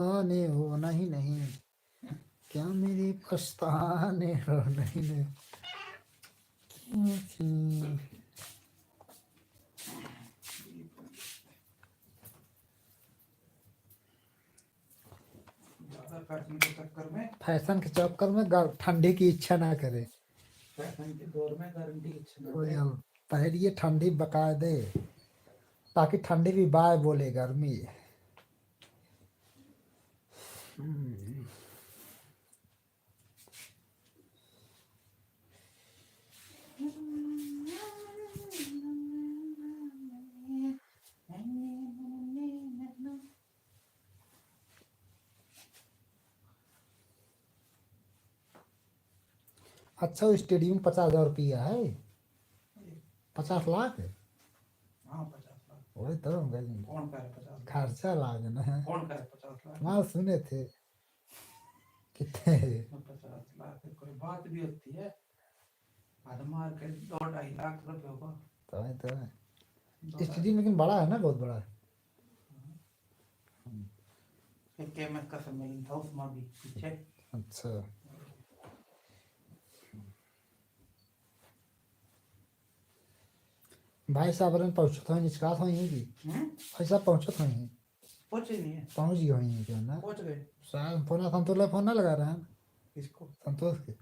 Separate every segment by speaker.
Speaker 1: आने हो नहीं नहीं, क्या मेरी पछताने हो नहीं नहीं।
Speaker 2: ज्यादा फैशन के चक्कर में,
Speaker 1: फैशन के चक्कर में ठंडी की इच्छा ना करे।
Speaker 2: फैशन के दौर में गारंटी इच्छा ना
Speaker 1: कोई
Speaker 2: करे।
Speaker 1: अब पहलिए ठंडी बका दे, ताकि ठंडी भी बाय बोले गर्मी। अच्छा वो स्टेडियम 50,000 रुपया है, 50 लाख।
Speaker 2: हाँ 50 लाख।
Speaker 1: वही तो
Speaker 2: कौन कह रहा 50 लाख?
Speaker 1: खर्चा लाग ना है।
Speaker 2: कौन कह रहा 50 लाख?
Speaker 1: माल सुने थे कितने।
Speaker 2: 50 लाख कोई बात भी होती है? हद मार के 2-2.5 लाख रुपए होगा।
Speaker 1: तो स्टेडियम लेकिन बड़ा है ना, बहुत बड़ा है।
Speaker 2: एक केएमएस का सम्मेलन था उसमें भी पीछे।
Speaker 1: अच्छा भाई साहब ने पहुंचत हो निष्कात हो की भाई साहब पहुंचत हो
Speaker 2: पहुंचे नहीं है?
Speaker 1: पहुंच गए होंगे क्या ना,
Speaker 2: पहुंच गए।
Speaker 1: शायद फोन फोन ना लगा रहे हैं
Speaker 2: किसको?
Speaker 1: संतोष के।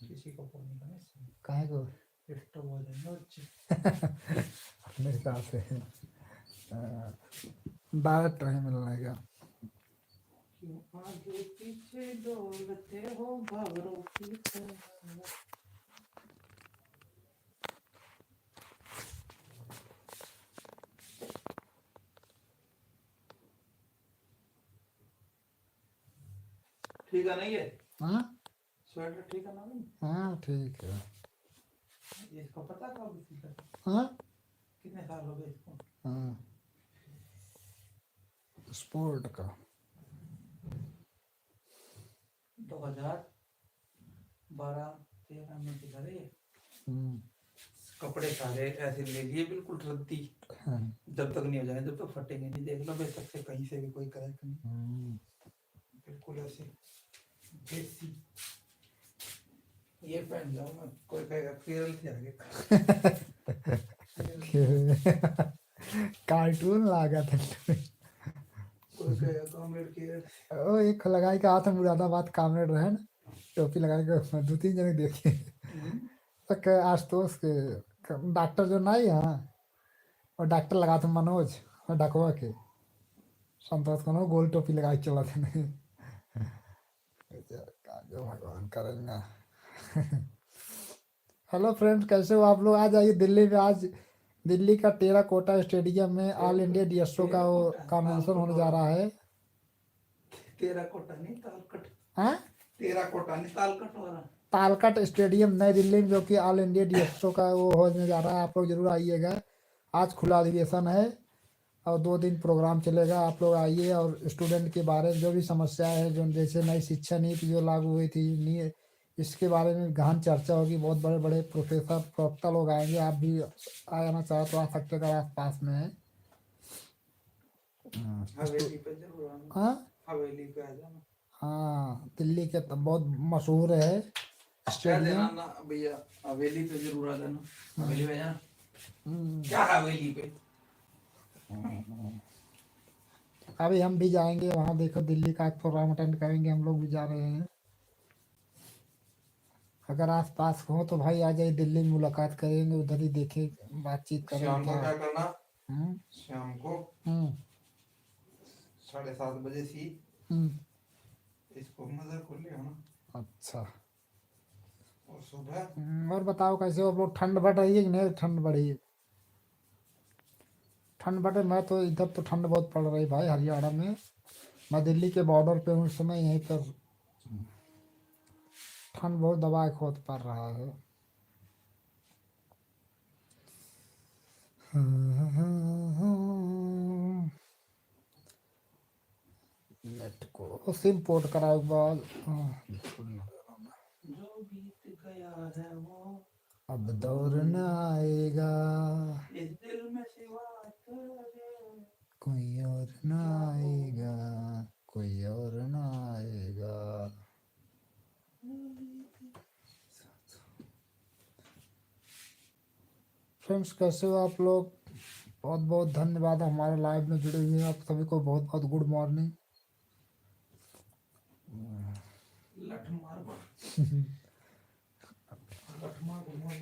Speaker 2: किसी को फोन नहीं करना इसमें।
Speaker 1: काहे को
Speaker 2: डिस्टर्ब हो जाएंगे बच्चे।
Speaker 1: अपने हिसाब से 12 टाइम मिलने का।
Speaker 2: क्यों आगे पीछे डोलते हो भंवरों की तरह। ठीक है नहीं है?
Speaker 1: हाँ
Speaker 2: स्वेटर ठीक है ना भाई?
Speaker 1: हाँ ठीक है।
Speaker 2: इसको पता कब सीखा?
Speaker 1: हाँ
Speaker 2: कितने साल हो गए इसको?
Speaker 1: हाँ स्पोर्ट का
Speaker 2: 2012-13 में सीखा रे।
Speaker 1: हम्म,
Speaker 2: कपड़े सारे ऐसे ले लिए बिल्कुल रद्दी,
Speaker 1: हाँ,
Speaker 2: जब तक नहीं हो जाए जब तक फटेंगे नहीं। देख लो बेशक से कहीं से भी कोई क्रैक नहीं,
Speaker 1: हम्म।
Speaker 2: बिल्कुल ऐसे देसी। ये पहन जाओ मैं, कोई कहेगा केरल से आगे।
Speaker 1: कार्टून लागा था।
Speaker 2: कोई कहेगा कॉमरेड केरल।
Speaker 1: ओ एक लगाई के हाथ में मुरादाबाद कामरेड रहे ना, टोपी लगा के 2-3 जने देखे। तक आशुतोष के डॉक्टर जो नहीं है, और डॉक्टर लगा था मनोज और डकवा के संतोष को गोल टोपी लगा के चला था नहीं। जो भगवान करेंगे। हेलो फ्रेंड्स, कैसे हो आप लोग। आज आइए दिल्ली में, आज दिल्ली का टेराकोटा स्टेडियम में ऑल इंडिया डीएसओ का वो कन्वेंशन होने जा रहा है।
Speaker 2: टेराकोटा नहीं तालकट।
Speaker 1: हाँ
Speaker 2: टेराकोटा नहीं तालकट हो रहा।
Speaker 1: तालकट स्टेडियम नई दिल्ली में, जो कि ऑल इंडिया डीएसओ का वो होने जा रहा है। आप लोग जरूर आइएगा। आज खुला अधिवेशन है और 2 दिन प्रोग्राम चलेगा। आप लोग आइए और स्टूडेंट के बारे में जो भी समस्याएं हैं, जो जैसे नई शिक्षा नीति जो लागू हुई थी नी, इसके बारे में गहन चर्चा होगी। बहुत बड़े बड़े प्रोफेसर प्रवक्ता लोग आएंगे। आप भी आना चाहे तो आ सकते अगर आस पास में है।
Speaker 2: हवेली पे जरूर आना।
Speaker 1: हाँ
Speaker 2: हवेली पे आ जाना।
Speaker 1: हाँ दिल्ली के तो बहुत मशहूर है
Speaker 2: कह
Speaker 1: स्टेडियम।
Speaker 2: देना ना भैया, हवेली पे जरूर आ जाना। हवेली पे जाना। क्या हवेली पे?
Speaker 1: अभी हम भी जाएंगे वहाँ, देखो दिल्ली का एक प्रोग्राम अटेंड करेंगे। हम लोग भी जा रहे हैं। अगर आस पास हो तो भाई आ जाइए, दिल्ली में मुलाकात करेंगे, उधर ही देखे बातचीत करेंगे।
Speaker 2: शाम को क्या करना?
Speaker 1: हम्म
Speaker 2: शाम को
Speaker 1: हम्म
Speaker 2: 7:30 बजे सी
Speaker 1: हम्म।
Speaker 2: इसको मदर को ले आना।
Speaker 1: अच्छा
Speaker 2: और सुबह
Speaker 1: और बताओ कैसे हो आप लोग। ठंड बढ़ रही है कि नहीं ठंड बढ़ी है? ठंड बढ़ रही, मैं तो इधर तो ठंड बहुत पड़ रही भाई हरियाणा में। मैं दिल्ली के बॉर्डर पे हूँ इस समय, यहीं पर ठंड बहुत दबा के होत पड़ रहा है। नेट को सिम पोर्ट कराए के बाद
Speaker 2: जो बीत गया है वो
Speaker 1: अब दौर न आएगा,
Speaker 2: इस दिल में सिवा तेरे
Speaker 1: कोई और न आएगा, कोई फ्रेंड्स, कैसे हो आप लोग? बहुत बहुत धन्यवाद हमारे लाइव में जुड़े हुए हैं आप सभी को। बहुत बहुत गुड मॉर्निंग।
Speaker 2: लठ मार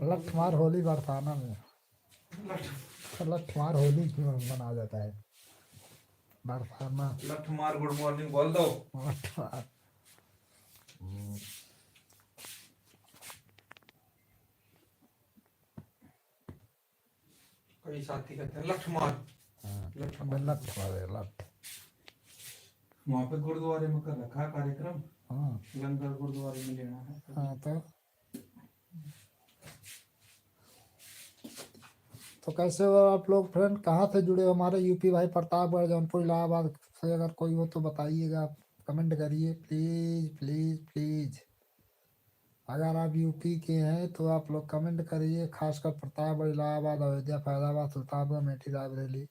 Speaker 1: लठमार होली बरसाना में, लठमार होली मना जाता है बरसाना।
Speaker 2: लठ मार गुड मॉर्निंग बोल दो।
Speaker 1: लठमार।
Speaker 2: कई साथी कहते हैं लठ मार।
Speaker 1: लठमार है, लठ।
Speaker 2: वहाँ पे गुरुद्वारे में कर रखा है कार्यक्रम।
Speaker 1: हाँ
Speaker 2: लंगर गुरुद्वारे में लेना है।
Speaker 1: हाँ। तो कैसे हो आप लोग फ्रेंड? कहाँ से जुड़े हो? हमारे यूपी भाई प्रतापगढ़, जौनपुर, इलाहाबाद से अगर कोई हो तो बताइएगा, कमेंट करिए प्लीज़ प्लीज़ प्लीज़। अगर आप यूपी के हैं तो आप लोग कमेंट करिए, खासकर प्रतापगढ़, इलाहाबाद, अयोध्या, फैजाबाद, सुल्तानपुर, मेठी, रायबरेली,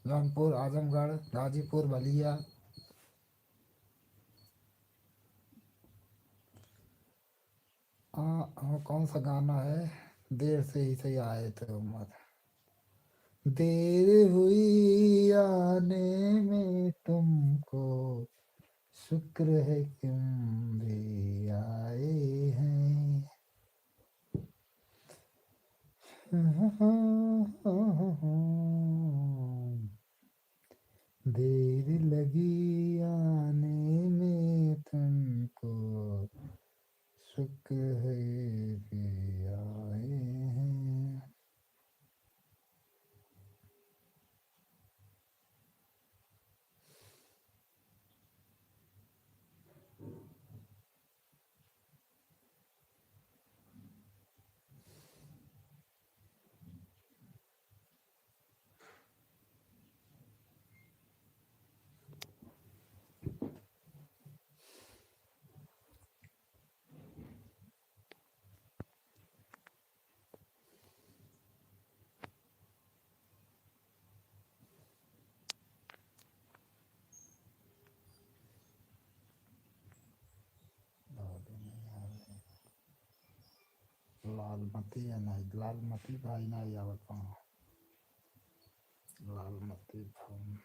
Speaker 1: जौनपुर, आजमगढ़, गाजीपुर, बलिया। हाँ, कौन सा गाना है? देर से ही सही आए थे उम्र। देर हुई आने में तुमको, शुक्र है तुम भी आए हैं। देर लगी आने में तुमको, शुक्र है भी आए हैं। लालमती है नहीं, लालमती भाई नहीं आवत वहाँ। लालमती भाई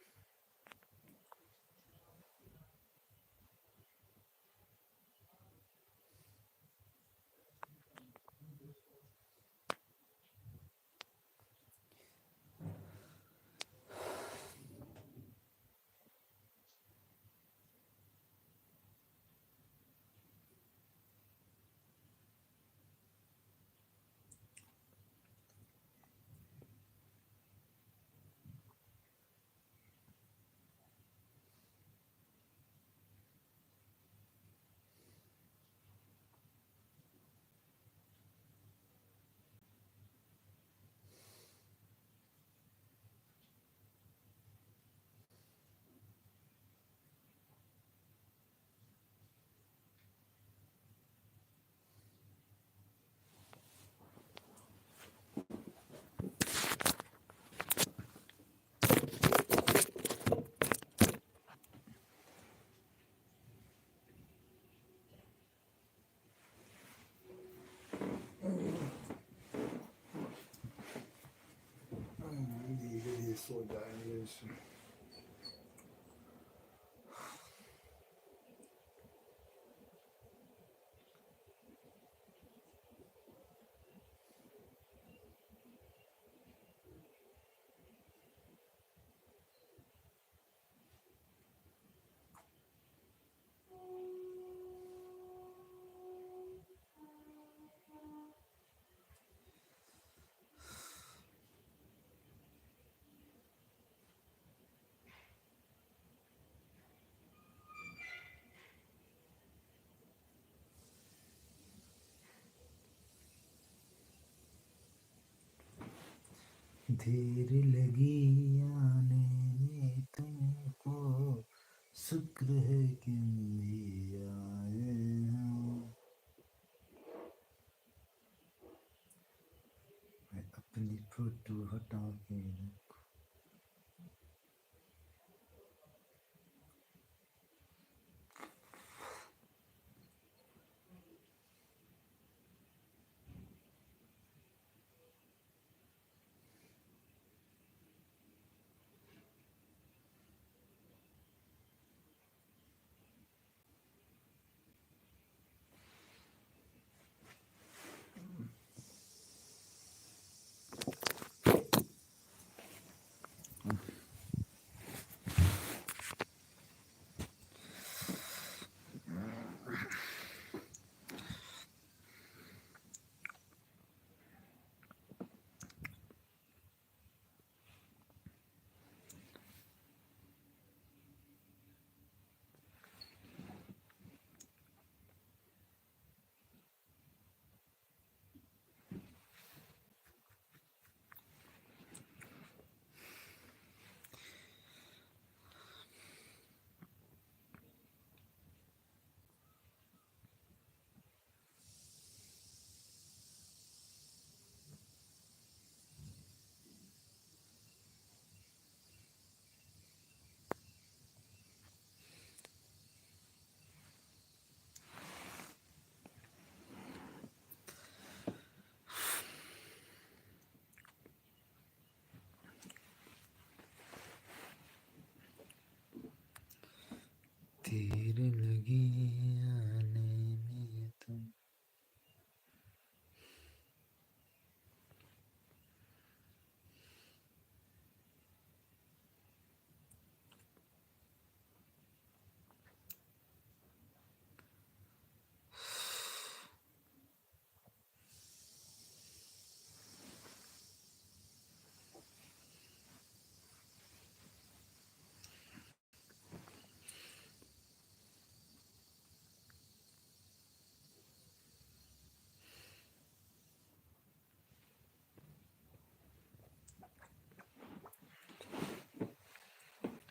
Speaker 1: धीरे सो जाएंगे इसमें। देर लगी आने में तुमको, शुक्र है कि भी आए हैं। मैं अपनी फोटो हटा के रखूं।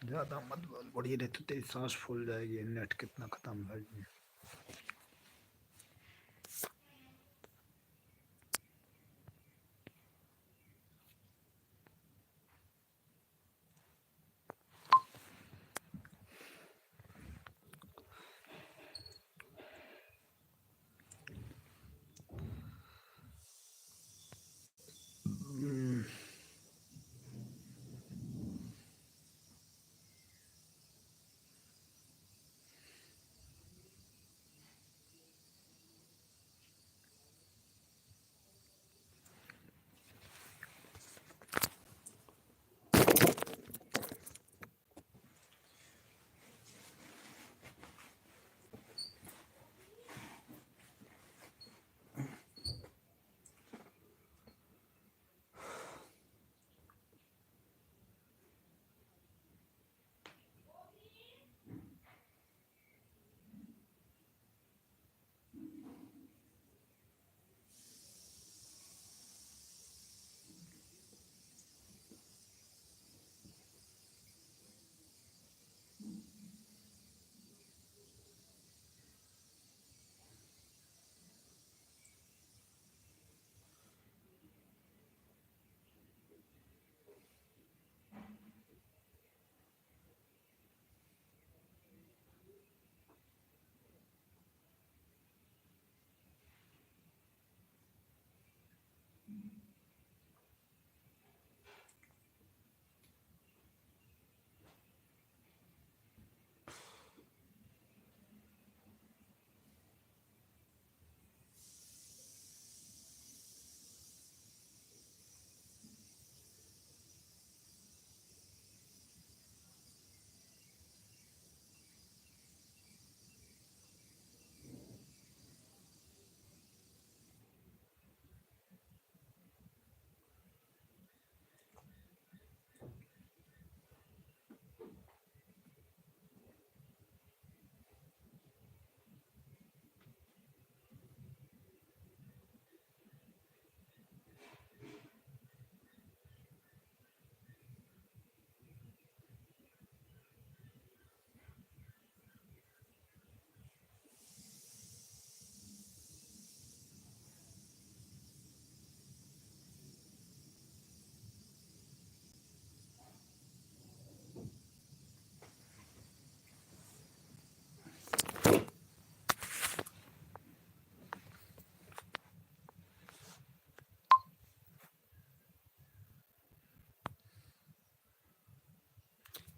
Speaker 1: ज़्यादा मत बोल, बढ़िया रहती तेरी सांस फूल जाएगी, नेट कितना खत्म भाई।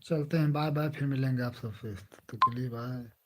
Speaker 1: चलते हैं, बाय बाय, फिर मिलेंगे आप सबसे, तो के लिए बाय।